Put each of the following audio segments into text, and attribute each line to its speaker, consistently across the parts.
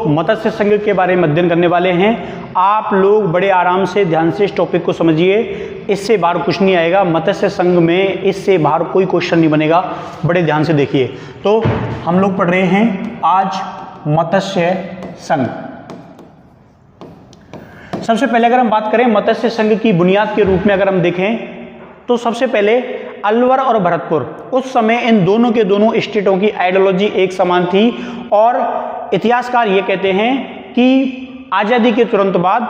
Speaker 1: मत्स्य संघ के बारे में अध्ययन करने वाले हैं। आप लोग बड़े आराम से ध्यान से इस टॉपिक को समझिए, इससे बाहर कुछ नहीं आएगा। मत्स्य संघ में इससे बाहर कोई क्वेश्चन नहीं बनेगा, बड़े ध्यान से देखिए। तो हम लोग पढ़ रहे हैं आज मत्स्य संघ। सबसे पहले अगर हम बात करें मत्स्य संघ की बुनियाद के रूप में अगर हम देखें तो सबसे पहले अलवर और भरतपुर, उस समय इन दोनों के दोनों स्टेटों की आइडियोलॉजी एक समान थी और इतिहासकार ये कहते हैं कि आज़ादी के तुरंत बाद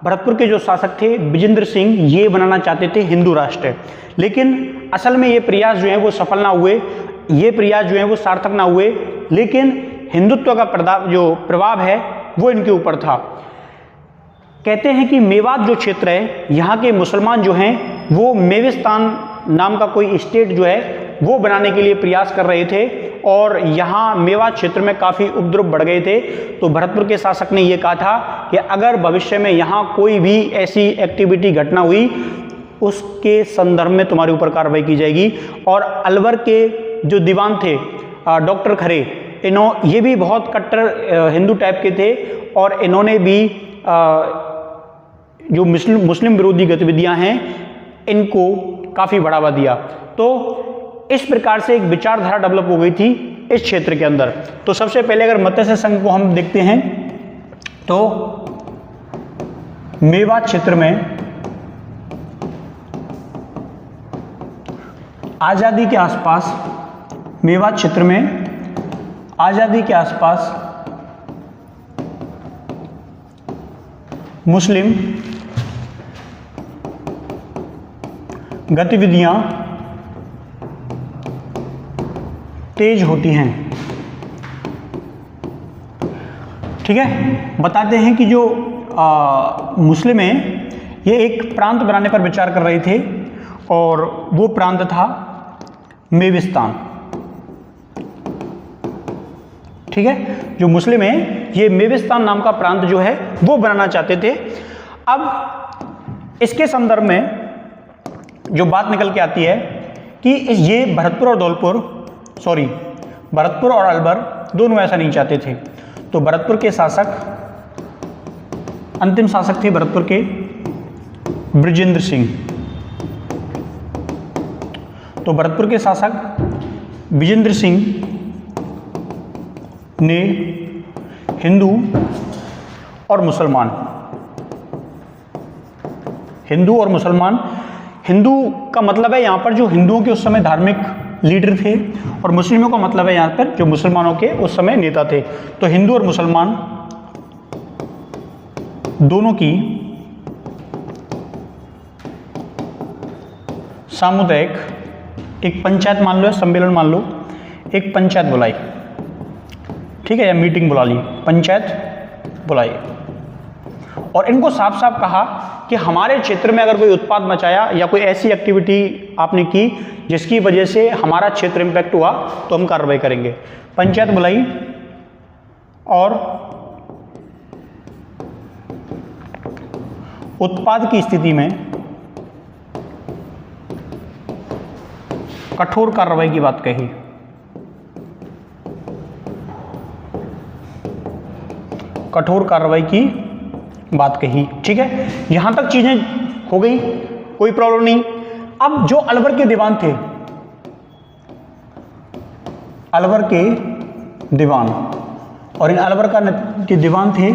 Speaker 1: भरतपुर के जो शासक थे विजेंद्र सिंह, ये बनाना चाहते थे हिंदू राष्ट्र, लेकिन असल में ये प्रयास जो है वो सफल ना हुए, ये प्रयास जो है वो सार्थक ना हुए, लेकिन हिंदुत्व का जो प्रभाव है वो इनके ऊपर था। कहते हैं कि मेवात जो क्षेत्र है, यहाँ के मुसलमान जो हैं वो मेविस्तान नाम का कोई स्टेट जो है वो बनाने के लिए प्रयास कर रहे थे और यहाँ मेवात क्षेत्र में काफ़ी उपद्रव बढ़ गए थे। तो भरतपुर के शासक ने ये कहा था कि अगर भविष्य में यहाँ कोई भी ऐसी एक्टिविटी घटना हुई उसके संदर्भ में तुम्हारे ऊपर कार्रवाई की जाएगी। और अलवर के जो दीवान थे डॉक्टर खरे, ये भी बहुत कट्टर हिंदू टाइप के थे और इन्होंने भी जो मुस्लिम विरोधी गतिविधियां हैं इनको काफ़ी बढ़ावा दिया। तो इस प्रकार से एक विचारधारा डेवलप हो गई थी इस क्षेत्र के अंदर। तो सबसे पहले अगर मत्स्य संघ को हम देखते हैं तो मेवात क्षेत्र में आज़ादी के आसपास, मेवात क्षेत्र में आज़ादी के आसपास मुस्लिम गतिविधियां तेज होती हैं। ठीक है, बताते हैं कि जो मुस्लिम हैं ये एक प्रांत बनाने पर विचार कर रहे थे और वो प्रांत था मेविस्तान। ठीक है, जो मुस्लिम हैं ये मेविस्तान नाम का प्रांत जो है वो बनाना चाहते थे। अब इसके संदर्भ में जो बात निकल के आती है कि ये भरतपुर और अलवर दोनों ऐसा नहीं चाहते थे। तो भरतपुर के शासक, अंतिम शासक थे भरतपुर के विजेंद्र सिंह। तो भरतपुर के शासक विजेंद्र सिंह ने हिंदू और मुसलमान, हिंदू का मतलब है यहाँ पर जो हिंदुओं के उस समय धार्मिक लीडर थे और मुस्लिमों का मतलब है यहाँ पर जो मुसलमानों के उस समय नेता थे। तो हिंदू और मुसलमान दोनों की सामुदायिक एक पंचायत मान लो या सम्मेलन मान लो, एक पंचायत बुलाई। ठीक है, या मीटिंग बुला ली, पंचायत बुलाई और इनको साफ साफ कहा कि हमारे क्षेत्र में अगर कोई उत्पाद मचाया या कोई ऐसी एक्टिविटी आपने की जिसकी वजह से हमारा क्षेत्र इम्पैक्ट हुआ तो हम कार्रवाई करेंगे। पंचायत बुलाई और उत्पाद की स्थिति में कठोर कार्रवाई की बात कही। कठोर कार्रवाई की बात कही। ठीक है, यहां तक चीजें हो गई, कोई प्रॉब्लम नहीं। अब जो अलवर के दीवान थे, अलवर के दीवान, और इन अलवर का के दीवान थे,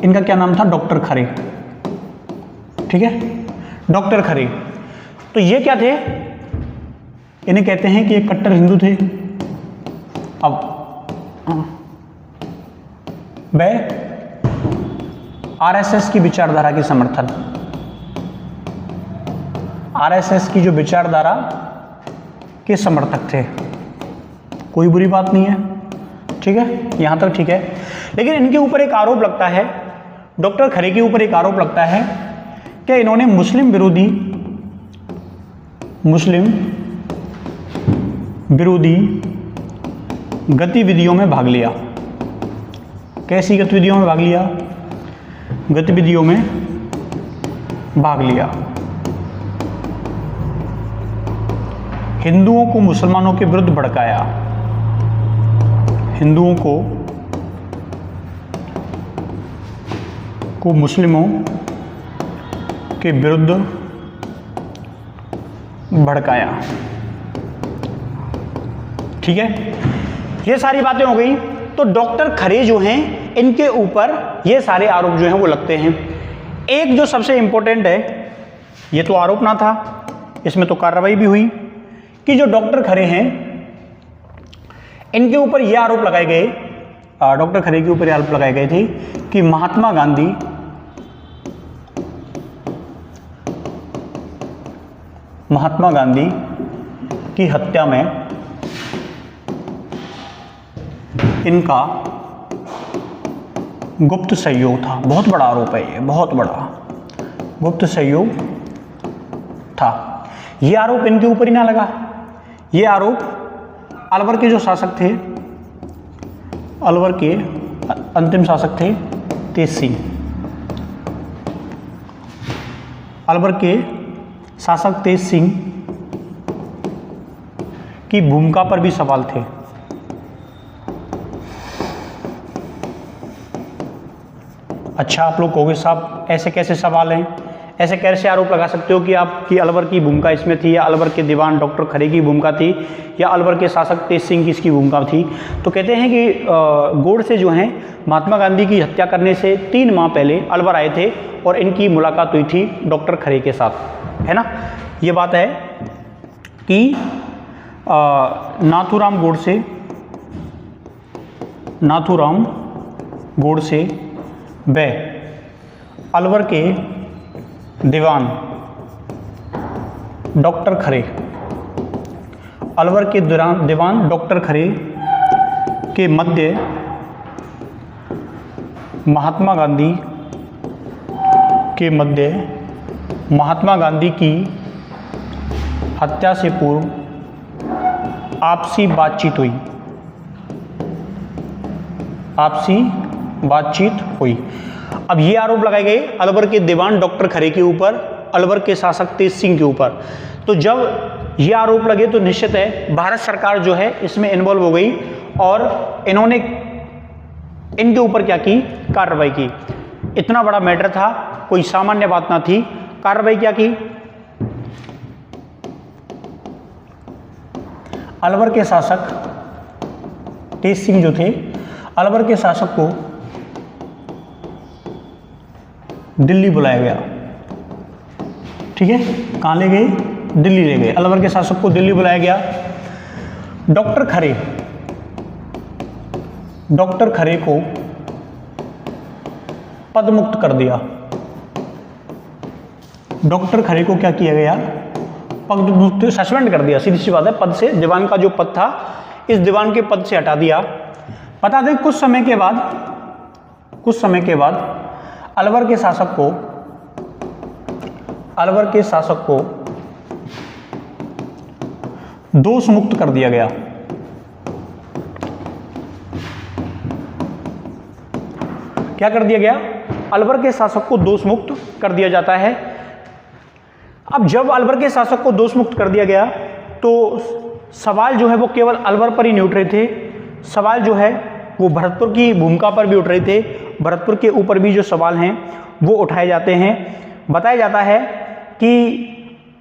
Speaker 1: इनका क्या नाम था? डॉक्टर खरे। ठीक है, डॉक्टर खरे। तो ये क्या थे? इन्हें कहते हैं कि ये कट्टर हिंदू थे। अब वह आरएसएस की विचारधारा की समर्थन, आरएसएस की जो विचारधारा के समर्थक थे। कोई बुरी बात नहीं है, ठीक है, यहां तक ठीक है। लेकिन इनके ऊपर एक आरोप लगता है, डॉक्टर खरे के ऊपर एक आरोप लगता है कि इन्होंने मुस्लिम विरोधी गतिविधियों में भाग लिया। कैसी गतिविधियों में भाग लिया? गतिविधियों में भाग लिया। हिंदुओं को मुसलमानों के विरुद्ध भड़काया, हिंदुओं को को मुस्लिमों के विरुद्ध भड़काया। ठीक है, ये सारी बातें हो गई। तो डॉक्टर खरे जो हैं इनके ऊपर ये सारे आरोप जो हैं वो लगते हैं। एक जो सबसे इंपॉर्टेंट है, ये तो आरोप ना था, इसमें तो कार्रवाई भी हुई कि जो डॉक्टर खरे हैं इनके ऊपर ये आरोप लगाए गए, डॉक्टर खरे के ऊपर आरोप लगाए गए थे कि महात्मा गांधी की हत्या में इनका गुप्त सहयोग था। बहुत बड़ा आरोप है ये, बहुत बड़ा गुप्त सहयोग था। ये आरोप इनके ऊपर ही ना लगा, ये आरोप अलवर के जो शासक थे, अलवर के अंतिम शासक थे तेज सिंह, अलवर के शासक तेज सिंह की भूमिका पर भी सवाल थे। अच्छा, आप लोग कहोगे साहब ऐसे कैसे सवाल हैं, ऐसे कैसे आरोप लगा सकते हो कि आपकी अलवर की भूमिका इसमें थी, या अलवर के दीवान डॉक्टर खरे की भूमिका थी, या अलवर के शासक तेज सिंह की इसकी भूमिका थी। तो कहते हैं कि गोडसे जो हैं महात्मा गांधी की हत्या करने से 3 माह पहले अलवर आए थे और इनकी मुलाकात हुई थी डॉक्टर खरे के साथ, है ना। ये बात है कि नाथूराम गोडसे व अलवर के दीवान डॉक्टर खरे, अलवर के दीवान डॉक्टर खरे के मध्य महात्मा गांधी की हत्या से पूर्व आपसी बातचीत हुई। अब ये आरोप लगाए गए अलवर के दीवान डॉक्टर खरे के ऊपर, अलवर के शासक तेज सिंह के ऊपर। तो जब ये आरोप लगे तो निश्चित है भारत सरकार जो है इसमें इन्वॉल्व हो गई और इन्होंने इनके ऊपर क्या की, कार्रवाई की। इतना बड़ा मैटर था, कोई सामान्य बात ना थी। कार्रवाई क्या की, अलवर के शासक तेज सिंह जो थे, अलवर के शासक को दिल्ली बुलाया गया। ठीक है, कहाँ ले गए, दिल्ली ले गए। अलवर के शासक को दिल्ली बुलाया गया। डॉक्टर खरे को पदमुक्त कर दिया। डॉक्टर खरे को क्या किया गया, पदमुक्त, सस्पेंड कर दिया। सीधी सी बात है, पद से, दीवान का जो पद था इस दीवान के पद से हटा दिया। बता दें कुछ समय के बाद अलवर के शासक को दोष मुक्त कर दिया गया। क्या कर दिया गया, अलवर के शासक को दोष मुक्त कर दिया जाता है। अब जब अलवर के शासक को दोष मुक्त कर दिया गया तो सवाल जो है वो केवल अलवर पर ही नहीं उठ रहे थे, सवाल जो है वो भरतपुर की भूमिका पर भी उठ रहे थे। भरतपुर के ऊपर भी जो सवाल हैं वो उठाए जाते हैं। बताया जाता है कि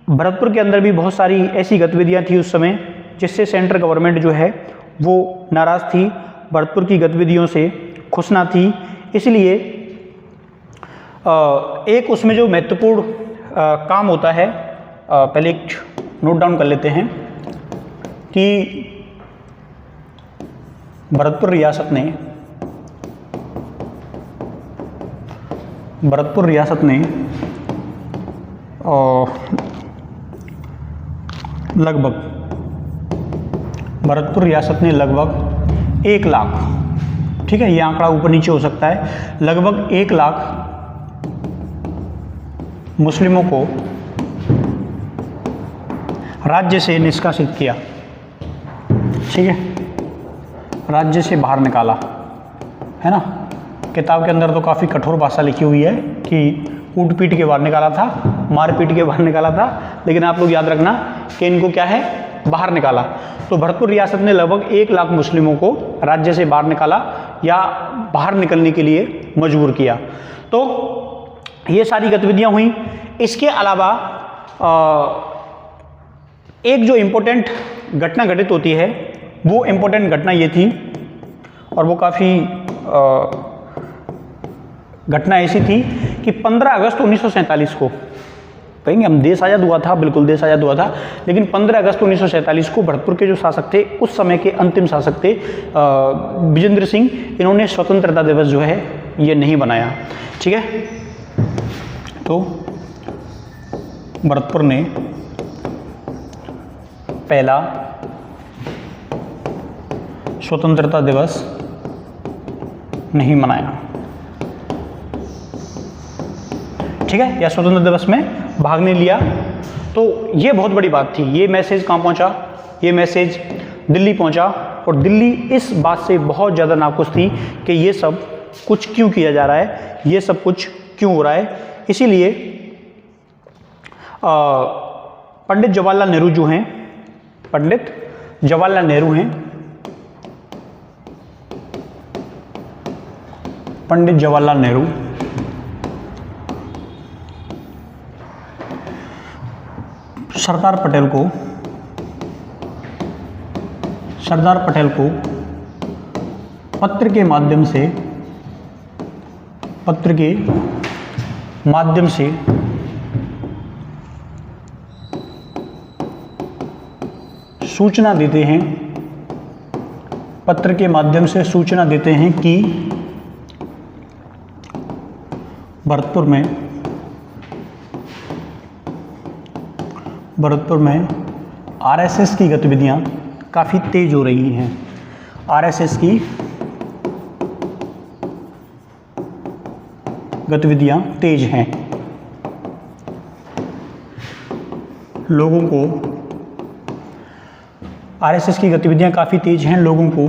Speaker 1: भरतपुर के अंदर भी बहुत सारी ऐसी गतिविधियां थी उस समय जिससे सेंट्रल गवर्नमेंट जो है वो नाराज़ थी, भरतपुर की गतिविधियों से खुश ना थी। इसलिए एक उसमें जो महत्वपूर्ण काम होता है, पहले एक नोट डाउन कर लेते हैं कि भरतपुर रियासत ने लगभग 1 लाख, ठीक है, ये आंकड़ा ऊपर नीचे हो सकता है, लगभग 1 लाख मुस्लिमों को राज्य से निष्कासित किया। ठीक है, राज्य से बाहर निकाला, है ना। किताब के अंदर तो काफ़ी कठोर भाषा लिखी हुई है कि कूट पीट के बाहर निकाला था, मार पीट के बाहर निकाला था, लेकिन आप लोग याद रखना कि इनको क्या है, बाहर निकाला। तो भरतपुर रियासत ने लगभग 1 लाख मुस्लिमों को राज्य से बाहर निकाला या बाहर निकलने के लिए मजबूर किया। तो ये सारी गतिविधियां हुई। इसके अलावा एक जो इम्पोर्टेंट घटना घटित होती है, वो इम्पोर्टेंट घटना ये थी, और वो काफ़ी घटना ऐसी थी कि 15 अगस्त 1947 को, कहेंगे हम देश आज़ाद हुआ था, बिल्कुल देश आज़ाद हुआ था, लेकिन 15 अगस्त 1947 को भरतपुर के जो शासक थे, उस समय के अंतिम शासक थे विजेंद्र सिंह, इन्होंने स्वतंत्रता दिवस जो है ये नहीं बनाया। ठीक है, तो भरतपुर ने पहला स्वतंत्रता दिवस नहीं मनाया। ठीक है, या स्वतंत्रता दिवस में भाग नहीं लिया। तो ये बहुत बड़ी बात थी। ये मैसेज कहाँ पहुंचा? ये मैसेज दिल्ली पहुंचा, और दिल्ली इस बात से बहुत ज़्यादा नाखुश थी कि ये सब कुछ क्यों किया जा रहा है, ये सब कुछ क्यों हो रहा है। इसीलिए पंडित जवाहरलाल नेहरू जो हैं, पंडित जवाहरलाल नेहरू हैं, पंडित जवाहरलाल नेहरू सरदार पटेल को पत्र के माध्यम से सूचना देते हैं, पत्र के माध्यम से सूचना देते हैं कि भरतपुर में आरएसएस की गतिविधियां काफ़ी तेज हो रही हैं। आरएसएस की गतिविधियां तेज हैं, लोगों को आरएसएस की गतिविधियां काफ़ी तेज हैं, लोगों को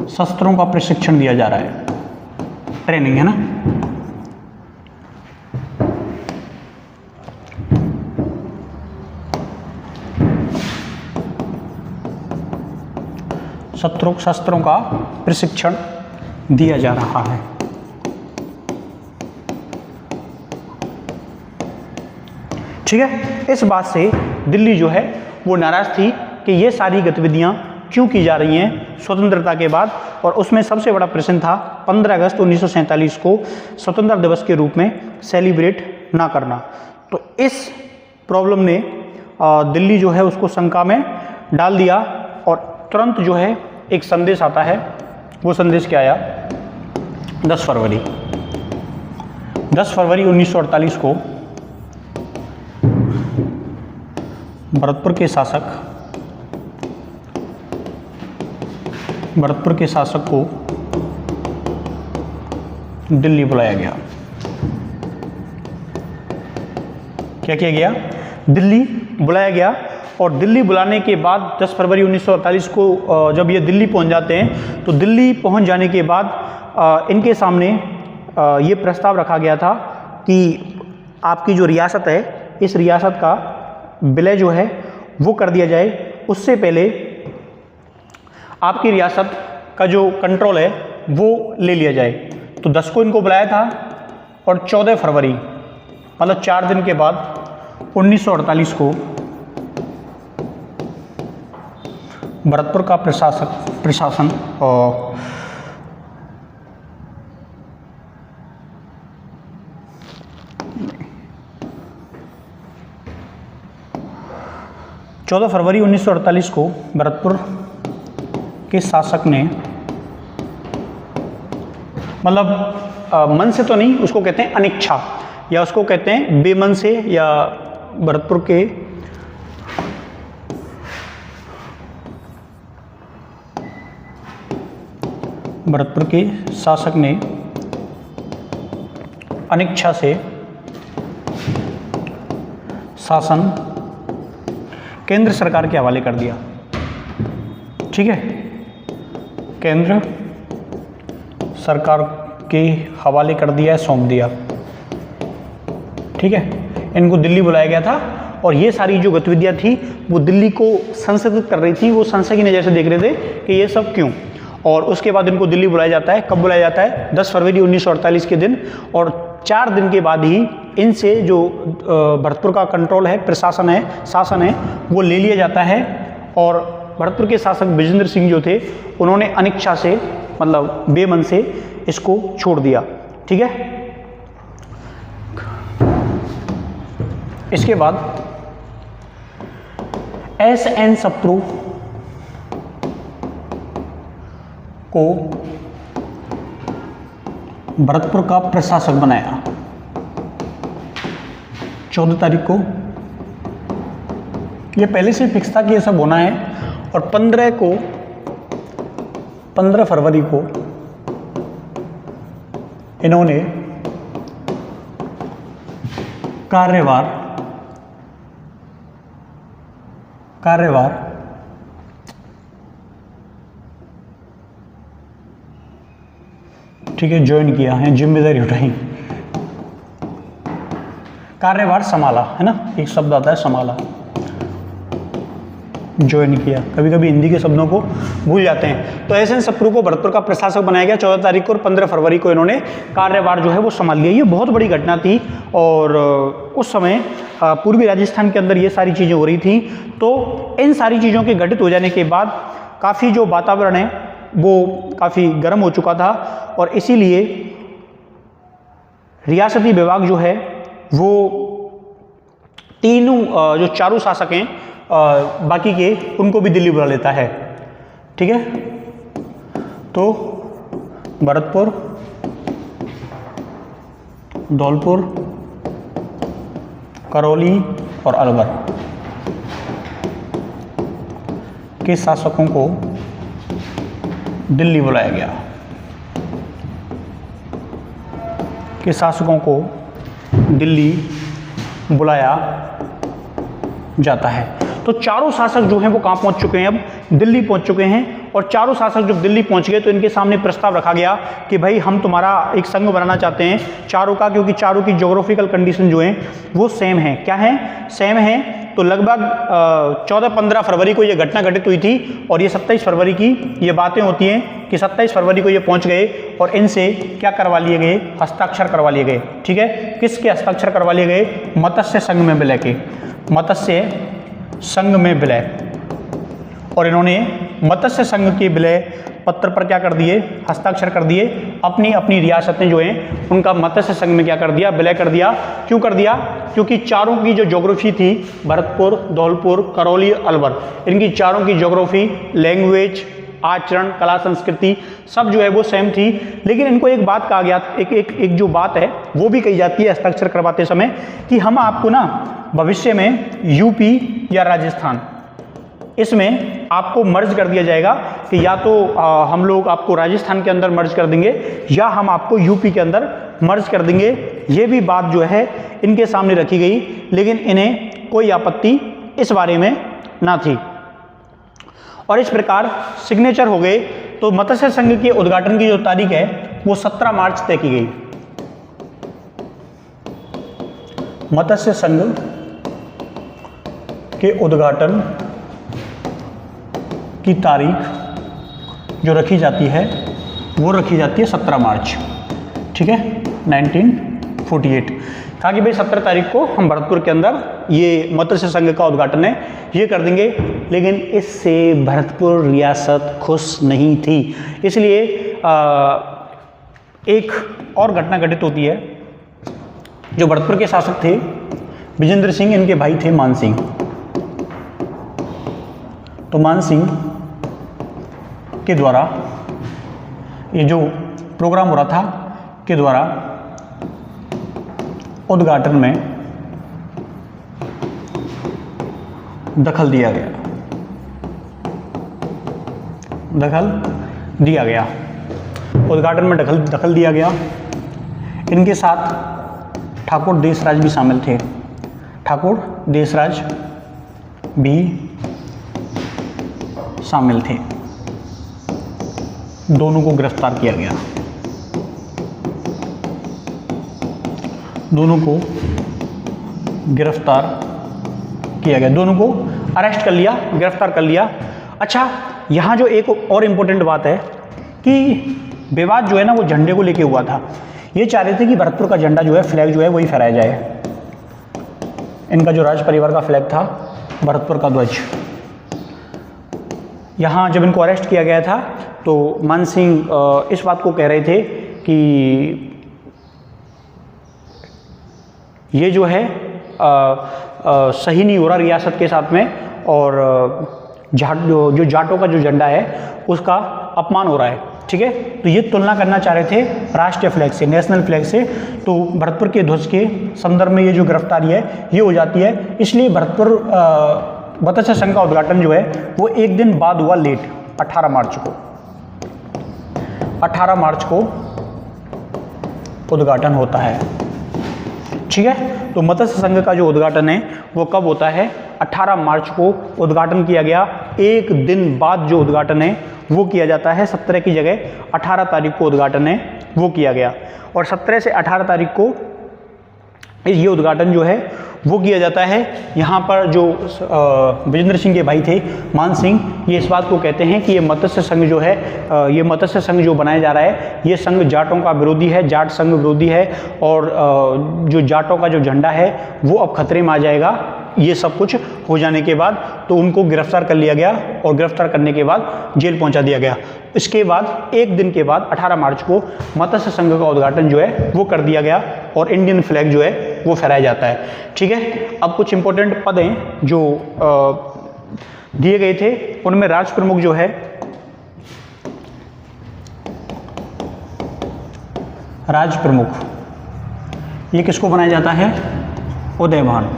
Speaker 1: शस्त्रों का प्रशिक्षण दिया जा रहा है, ट्रेनिंग है ना। शस्त्रों का प्रशिक्षण दिया जा रहा है। ठीक है, इस बात से दिल्ली जो है वो नाराज थी कि ये सारी गतिविधियां क्यों की जा रही हैं स्वतंत्रता के बाद। और उसमें सबसे बड़ा प्रश्न था 15 अगस्त 1947 को स्वतंत्रता दिवस के रूप में सेलिब्रेट ना करना। तो इस प्रॉब्लम ने दिल्ली जो है उसको शंका में डाल दिया, और तुरंत जो है एक संदेश आता है। वो संदेश क्या आया? 10 फरवरी 1948 को भरतपुर के शासक को दिल्ली बुलाया गया। क्या किया गया? दिल्ली बुलाया गया। और दिल्ली बुलाने के बाद 10 फरवरी 1948 को जब ये दिल्ली पहुंच जाते हैं, तो दिल्ली पहुंच जाने के बाद इनके सामने ये प्रस्ताव रखा गया था कि आपकी जो रियासत है, इस रियासत का विलय जो है वो कर दिया जाए। उससे पहले आपकी रियासत का जो कंट्रोल है वो ले लिया जाए। तो 10 को इनको बुलाया था, और 14 फरवरी मतलब 4 दिन के बाद 1948 को भरतपुर का प्रशासन और 14 फरवरी 1948 को भरतपुर के शासक ने, मतलब मन से तो नहीं, उसको कहते हैं अनिच्छा, या उसको कहते हैं बेमन से, या भरतपुर के शासक ने अनिच्छा से शासन केंद्र सरकार के हवाले कर दिया। ठीक है, केंद्र सरकार के हवाले कर दिया, सौंप दिया। ठीक है, इनको दिल्ली बुलाया गया था, और ये सारी जो गतिविधियां थी वो दिल्ली को संशोधित कर रही थी। वो संशय की नज़र से देख रहे थे कि ये सब क्यों। और उसके बाद इनको दिल्ली बुलाया जाता है। कब बुलाया जाता है? 10 फरवरी 1948 के दिन। और 4 दिन के बाद ही इनसे जो भरतपुर का कंट्रोल है, प्रशासन है, शासन है, वो ले लिया जाता है। और भरतपुर के शासक विजेंद्र सिंह जो थे, उन्होंने अनिच्छा से, मतलब बेमन से इसको छोड़ दिया। ठीक है। इसके बाद एस.एन. सप्रू को भरतपुर का प्रशासक बनाया 14 तारीख को। ये पहले से फिक्स था कि ये सब होना है। और 15 फरवरी को इन्होंने कार्यभार ठीक है ज्वाइन किया है, जिम्मेदारी उठाई, कार्यभार संभाला, है ना, एक शब्द आता है संभाला, ज्वाइन किया। कभी कभी हिंदी के शब्दों को भूल जाते हैं। तो एस.एन. सप्रू को भरतपुर का प्रशासक बनाया गया 14 तारीख को, और 15 फरवरी को इन्होंने कार्यभार जो है वो संभाल लिया। ये बहुत बड़ी घटना थी। और उस समय पूर्वी राजस्थान के अंदर ये सारी चीज़ें हो रही थी। तो इन सारी चीज़ों के घटित हो जाने के बाद काफ़ी जो वातावरण है वो काफ़ी गर्म हो चुका था। और इसीलिए रियासती विभाग जो है वो तीनों जो चारों शासक हैं बाकी के, उनको भी दिल्ली बुला लेता है। ठीक है। तो भरतपुर, धौलपुर, करौली और अलवर के शासकों को दिल्ली बुलाया गया, के शासकों को दिल्ली बुलाया जाता है। तो चारों शासक जो हैं वो कहाँ पहुँच चुके हैं? अब दिल्ली पहुँच चुके हैं। और चारों शासक जब दिल्ली पहुँच गए तो इनके सामने प्रस्ताव रखा गया कि भाई हम तुम्हारा एक संघ बनाना चाहते हैं चारों का, क्योंकि चारों की ज्योग्राफिकल कंडीशन जो है वो सेम है। क्या है? सेम है। तो लगभग 14-15 फरवरी को ये घटना घटित हुई थी। और ये 27 फरवरी की ये बातें होती हैं कि 27 फरवरी को ये पहुँच गए और इनसे क्या करवा लिए गए? हस्ताक्षर करवा लिए गए। ठीक है। किसके हस्ताक्षर करवा लिए गए? मत्स्य संघ में विलय के, मत्स्य संघ में विलय। और इन्होंने मत्स्य संघ के विलय पत्र पर क्या कर दिए? हस्ताक्षर कर दिए। अपनी अपनी रियासतें जो हैं उनका मत्स्य संघ में क्या कर दिया? विलय कर दिया। क्यों कर दिया? क्योंकि चारों की जो ज्योग्राफी थी, भरतपुर, धौलपुर, करौली, अलवर, इनकी चारों की ज्योग्राफी, लैंग्वेज, आचरण, कला, संस्कृति सब जो है वो सेम थी। लेकिन इनको एक बात कहा गया, एक जो बात है वो भी कही जाती है हस्ताक्षर करवाते समय कि हम आपको ना भविष्य में यूपी या राजस्थान, इसमें आपको मर्ज कर दिया जाएगा कि या तो हम लोग आपको राजस्थान के अंदर मर्ज कर देंगे या हम आपको यूपी के अंदर मर्ज कर देंगे। ये भी बात जो है इनके सामने रखी गई, लेकिन इन्हें कोई आपत्ति इस बारे में ना थी। और इस प्रकार सिग्नेचर हो गए। तो मत्स्य संघ के उद्घाटन की जो तारीख है वो 17 मार्च तय की गई। मत्स्य संघ के उद्घाटन की तारीख जो रखी जाती है वो रखी जाती है 17 मार्च। ठीक है, 1948। कहा कि भाई 17 तारीख को हम भरतपुर के अंदर ये मत्स्य संघ का उद्घाटन है, ये कर देंगे। लेकिन इससे भरतपुर रियासत खुश नहीं थी। इसलिए एक और घटना घटित होती है। जो भरतपुर के शासक थे विजेंद्र सिंह, इनके भाई थे मान सिंह। तो मान सिंह के द्वारा ये जो प्रोग्राम हो रहा था के द्वारा उद्घाटन में दखल दिया गया, उद्घाटन में दखल दिया गया। इनके साथ ठाकुर देशराज भी शामिल थे। ठाकुर देशराज भी शामिल थे। दोनों को गिरफ्तार किया गया। दोनों को गिरफ्तार किया गया, दोनों को अरेस्ट कर लिया, गिरफ्तार कर लिया। अच्छा, यहाँ जो एक और इम्पोर्टेंट बात है कि विवाद जो है ना वो झंडे को लेके हुआ था। ये चाह रहे थे कि भरतपुर का झंडा जो है, फ्लैग जो है वही फहराया जाए। इनका जो राज परिवार का फ्लैग था भरतपुर का ध्वज। यहाँ जब इनको अरेस्ट किया गया था तो मान सिंह इस बात को कह रहे थे कि ये जो है सही नहीं हो रहा रियासत के साथ में, और जो जाटों का जो झंडा है उसका अपमान हो रहा है, ठीक है। तो ये तुलना करना चाह रहे थे राष्ट्रीय फ्लैग से, नेशनल फ्लैग से। तो भरतपुर के ध्वज के संदर्भ में ये जो गिरफ्तारी है ये हो जाती है। इसलिए भरतपुर मत्स्य संघ का उद्घाटन जो है वो एक दिन बाद हुआ, लेट 18 मार्च को उद्घाटन होता है, ठीक है। तो मत्स्य संघ का जो उद्घाटन है वो कब होता है? 18 मार्च को उद्घाटन किया गया। एक दिन बाद जो उद्घाटन है वो किया जाता है। 17 की जगह 18 तारीख को उद्घाटन है वो किया गया, और 17 से 18 तारीख को ये उद्घाटन जो है वो किया जाता है। यहाँ पर जो विजेंद्र सिंह के भाई थे मान सिंह, ये इस बात को कहते हैं कि ये मत्स्य संघ जो है, ये मत्स्य संघ जो बनाया जा रहा है ये संघ जाटों का विरोधी है, जाट संघ विरोधी है, और जो जाटों का जो झंडा है वो अब खतरे में आ जाएगा। ये सब कुछ हो जाने के बाद तो उनको गिरफ्तार कर लिया गया, और गिरफ्तार करने के बाद जेल पहुंचा दिया गया। इसके बाद एक दिन के बाद 18 मार्च को मत्स्य संघ का उद्घाटन जो है वो कर दिया गया, और इंडियन फ्लैग जो है वो फहराया जाता है, ठीक है। अब कुछ इंपॉर्टेंट पद हैं जो दिए गए थे, उनमें राज प्रमुख जो है, राज प्रमुख ये किसको बनाया जाता है? उदयभान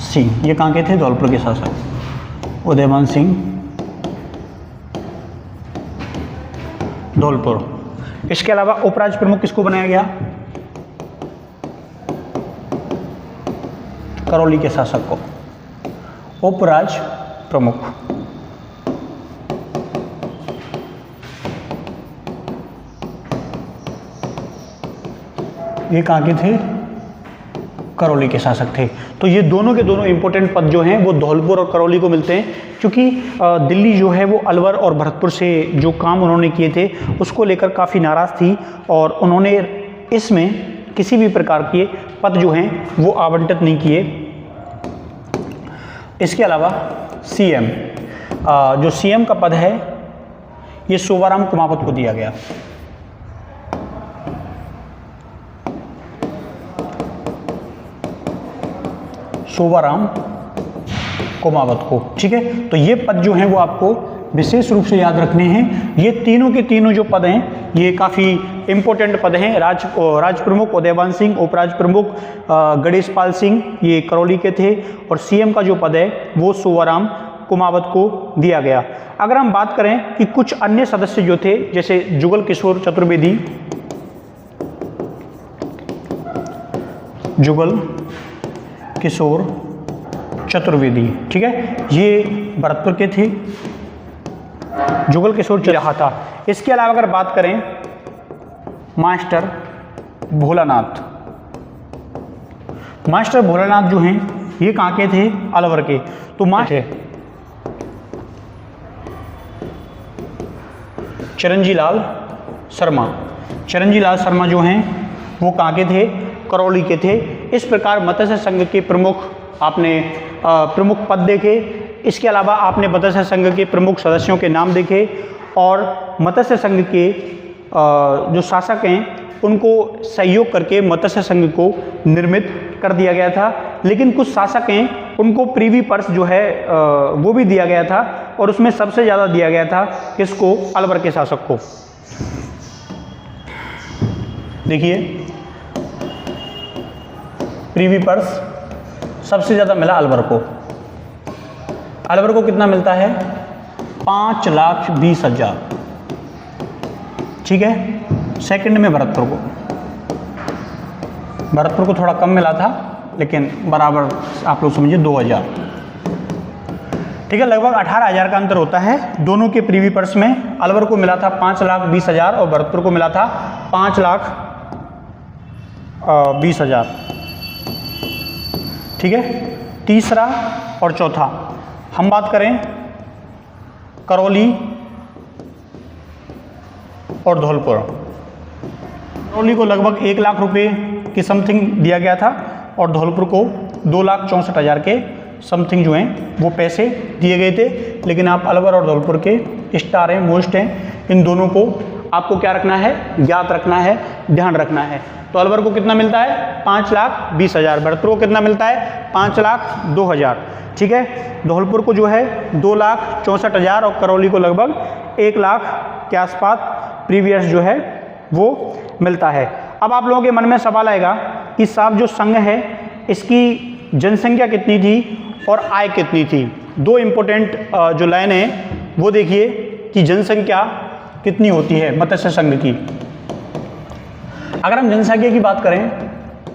Speaker 1: सिंह। ये कहाँ के थे? धौलपुर के शासक उदयभान सिंह धौलपुर। इसके अलावा उपराज प्रमुख किसको बनाया गया? करौली के शासक को उपराज प्रमुख। ये कहाँ के थे? करौली के शासक थे। तो ये दोनों के दोनों इंपॉर्टेंट पद जो हैं वो धौलपुर और करौली को मिलते हैं, क्योंकि दिल्ली जो है वो अलवर और भरतपुर से जो काम उन्होंने किए थे उसको लेकर काफ़ी नाराज़ थी, और उन्होंने इसमें किसी भी प्रकार के पद जो हैं वो आवंटित नहीं किए। इसके अलावा सीएम, जो सीएम का पद है ये शोभाराम कुमावत को दिया गया। शोभाराम कुमावत को, ठीक है। तो ये पद जो हैं वो आपको विशेष रूप से याद रखने हैं। ये तीनों के तीनों जो पद हैं ये काफ़ी इंपॉर्टेंट पद हैं। राज प्रमुख उदयभान सिंह, उपराज प्रमुख गणेश पाल सिंह ये करौली के थे, और सीएम का जो पद है वो शोभाराम कुमावत को दिया गया। अगर हम बात करें कि कुछ अन्य सदस्य जो थे, जैसे जुगल किशोर चतुर्वेदी, जुगल किशोर चतुर्वेदी, ठीक है, ये भरतपुर के थे। जुगल किशोर रहा था। इसके अलावा अगर बात करें मास्टर भोलानाथ, मास्टर भोलानाथ जो हैं ये कहाँ के थे? अलवर के। तो मास्टर चिरंजी लाल शर्मा, चिरंजी लाल शर्मा जो हैं वो कहाँ के थे? करौली के थे। इस प्रकार मत्स्य संघ के प्रमुख आपने प्रमुख पद देखे। इसके अलावा आपने मत्स्य संघ के प्रमुख सदस्यों के नाम देखे, और मत्स्य संघ के जो शासक हैं उनको सहयोग करके मत्स्य संघ को निर्मित कर दिया गया था। लेकिन कुछ शासक हैं उनको प्रीवी पर्स जो है वो भी दिया गया था, और उसमें सबसे ज़्यादा दिया गया था किसको? अलवर के शासक को। देखिए प्रीवी पर्स सबसे ज़्यादा मिला अलवर को। अलवर को कितना मिलता है? 5,20,000, ठीक है। सेकंड में भरतपुर को, भरतपुर को थोड़ा कम मिला था, लेकिन बराबर आप लोग समझिए 2,000, ठीक है। लगभग 18,000 का अंतर होता है दोनों के प्रीवी पर्स में। अलवर को मिला था 5,20,000 और भरतपुर को मिला था 5,20,000, ठीक है। तीसरा और चौथा हम बात करें करौली और धौलपुर। करौली को लगभग 1 लाख रुपए की समथिंग दिया गया था और धौलपुर को 2,64,000 के समथिंग जो हैं वो पैसे दिए गए थे। लेकिन आप अलवर और धौलपुर के स्टार हैं, मोस्ट हैं, इन दोनों को आपको क्या रखना है, ज्ञात रखना है, ध्यान रखना है। तो अलवर को कितना मिलता है 5,20,000, भरतपुर को कितना मिलता है 5,02,000, ठीक है। धौलपुर को जो है 2,64,000 और करौली को लगभग 1 लाख के आसपास प्रीवियस जो है वो मिलता है। अब आप लोगों के मन में सवाल आएगा कि साहब जो संघ है इसकी जनसंख्या कितनी थी और आय कितनी थी। दो इम्पोर्टेंट जो लाइन है वो देखिए कि जनसंख्या कितनी होती है मत्स्य संघ की। अगर हम जनसंख्या की बात करें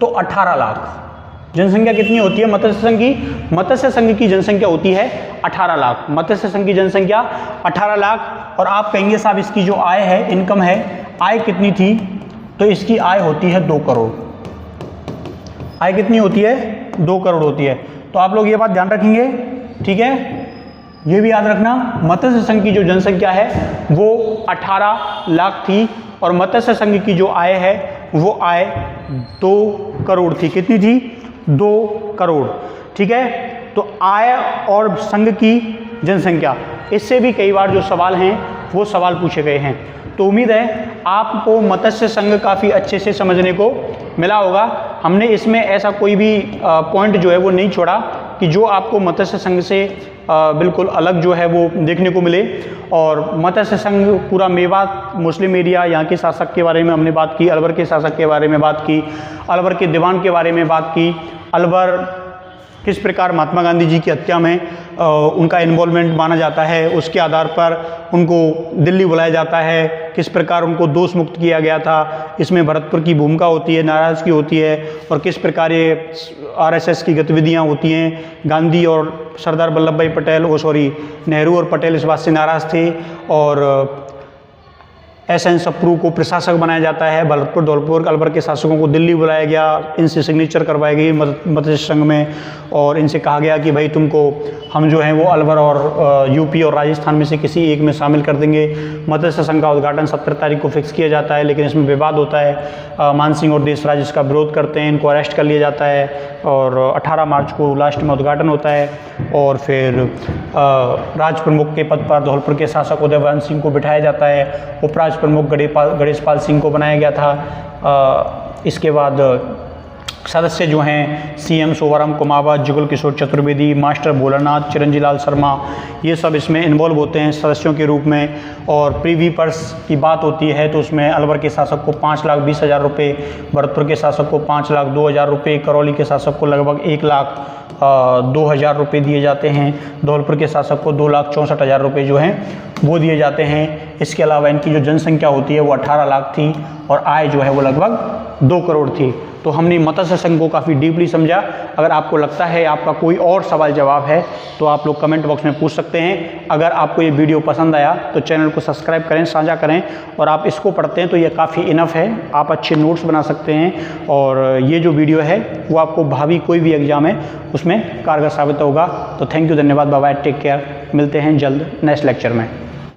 Speaker 1: तो 18 लाख जनसंख्या कितनी होती है मत्स्य संघ की। मत्स्य संघ की जनसंख्या होती है 18 लाख, मत्स्य संघ की जनसंख्या 18 लाख। और आप कहेंगे साहब इसकी जो आय है, इनकम है, आय कितनी थी, तो इसकी आय होती है 2 करोड़। आय कितनी होती है 2 करोड़ होती है। तो आप लोग ये बात ध्यान रखेंगे, ठीक है। ये भी याद रखना मत्स्य संघ की जो जनसंख्या है वो 18 लाख थी और मत्स्य संघ की जो आय है वो आय 2 करोड़ थी। कितनी थी 2 करोड़, ठीक है। तो आय और संघ की जनसंख्या, इससे भी कई बार जो सवाल हैं वो सवाल पूछे गए हैं। तो उम्मीद है आपको मत्स्य संघ काफ़ी अच्छे से समझने को मिला होगा। हमने इसमें ऐसा कोई भी पॉइंट जो है वो नहीं छोड़ा कि जो आपको मत्स्य संघ से बिल्कुल अलग जो है वो देखने को मिले। और मत्स्य संघ पूरा मेवात मुस्लिम एरिया, यहाँ के शासक के बारे में हमने बात की, अलवर के शासक के बारे में बात की, अलवर के दीवान के बारे में बात की, अलवर किस प्रकार महात्मा गांधी जी की हत्या में उनका इन्वॉल्वमेंट माना जाता है, उसके आधार पर उनको दिल्ली बुलाया जाता है, किस प्रकार उनको दोष मुक्त किया गया था, इसमें भरतपुर की भूमिका होती है, नाराज़गी होती है, और किस प्रकार ये आरएसएस की गतिविधियां होती हैं। गांधी और सरदार वल्लभ भाई पटेल नेहरू और पटेल इस बात से नाराज़ थे और एसएन सप्रू को प्रशासक बनाया जाता है। भरतपुर धौलपुर अलवर के शासकों को दिल्ली बुलाया गया, इनसे सिग्नेचर करवाई गई मत्स्य संघ में और इनसे कहा गया कि भाई तुमको हम जो है वो अलवर और यूपी और राजस्थान में से किसी एक में शामिल कर देंगे। मत्स्य संघ का उद्घाटन 17 तारीख को फिक्स किया जाता है, लेकिन इसमें विवाद होता है। मान सिंह और देशराज इसका विरोध करते हैं, इनको अरेस्ट कर लिया जाता है और 18 मार्च को लास्ट में उद्घाटन होता है। और फिर राज प्रमुख के पद पर धौलपुर के शासक उदयवान सिंह को बिठाया जाता है, उपराज प्रमुख गणेशपाल सिंह को बनाया गया था। इसके बाद सदस्य जो हैं सीएम सोवाराम कुमावत, जुगल किशोर चतुर्वेदी, मास्टर भोलानाथ, चिरंजीलाल शर्मा, ये सब इसमें इन्वॉल्व होते हैं सदस्यों के रूप में। और प्रीवी पर्स की बात होती है तो उसमें अलवर के शासक को 5,20,000 रुपये, भरतपुर के शासक को 5,02,000 रुपये, करौली के शासक को लगभग 1,02,000 रुपये दिए जाते हैं, धौलपुर के शासक को 2,64,000 रुपये जो हैं वो दिए जाते हैं। इसके अलावा इनकी जो जनसंख्या होती है वो 18 लाख थी और आय जो है वो लगभग 2 करोड़ थी। तो हमने मत्स्य संघ को काफ़ी डीपली समझा। अगर आपको लगता है आपका कोई और सवाल जवाब है तो आप लोग कमेंट बॉक्स में पूछ सकते हैं। अगर आपको ये वीडियो पसंद आया तो चैनल को सब्सक्राइब करें, साझा करें, और आप इसको पढ़ते हैं तो ये काफ़ी इनफ है, आप अच्छे नोट्स बना सकते हैं और ये जो वीडियो है वो आपको भावी कोई भी एग्जाम है उसमें कारगर साबित होगा। तो थैंक यू, धन्यवाद, बाय बाय, टेक केयर, मिलते हैं जल्द नेक्स्ट लेक्चर में।